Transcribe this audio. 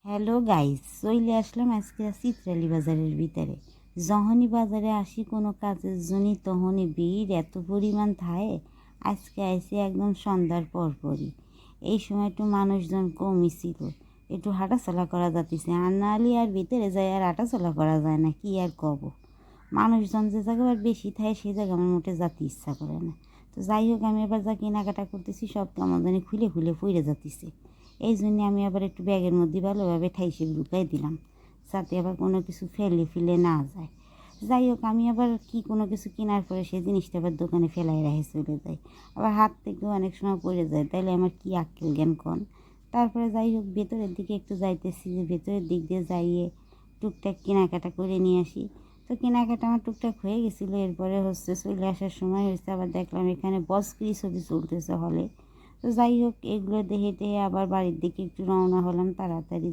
Hello guys, চলে আসলাম আজকে চিত্রালী বাজারের ভিতরে। যখনই বাজারে আসি কোনো কাজের জন্য তখনই ভিড় এত পরিমাণ থাকে। আজকে আইসি একদম সন্ধ্যার পরপরই। এই সময় একটু মানুষজন কমই ছিল, একটু হাঁটাচলা করা যাতিছে। আর নাহলে আর ভিতরে যায় আর হাঁটাচলা করা যায় না, কি আর কব। মানুষজন যে জায়গায় আর বেশি থাকে সেই জায়গায় আমার মোটে যেতে ইচ্ছা করে না। তো যাই হোক, আমি আবার যা কেনাকাটা করতেছি সব কেমন জানি খুলে খুলে পড়ে যাতিছে। এই জন্যে আমি আবার একটু ব্যাগের মধ্যে ভালোভাবে ঠাইসে ঢুকাই দিলাম, যাতে আবার কোনো কিছু ফেলে ফেলে না যায়। যাই হোক, আমি আবার কি কোনো কিছু কেনার পরে সেই জিনিসটা আবার দোকানে ফেলাই রাখে চলে যায়, আবার হাত থেকেও অনেক সময় পড়ে যায়। তাইলে আমার কি আক্কেল জ্ঞান কন। তারপরে যাই হোক, ভেতরের দিকে একটু যাইতেছি, যে ভেতরের দিক দিয়ে যাইয়ে টুকটাক কেনাকাটা করে নিয়ে আসি। তো কেনাকাটা আমার টুকটাক হয়ে গেছিলো। এরপরে চলে আসার সময় হয়েছে, আবার দেখলাম এখানে বসক্রি ছবি চলতেছে হলে। তো যাই হোক, এগুলো দেখে টেহে আবার বাড়ির দিকে একটু রওনা হলাম তাড়াতাড়ি।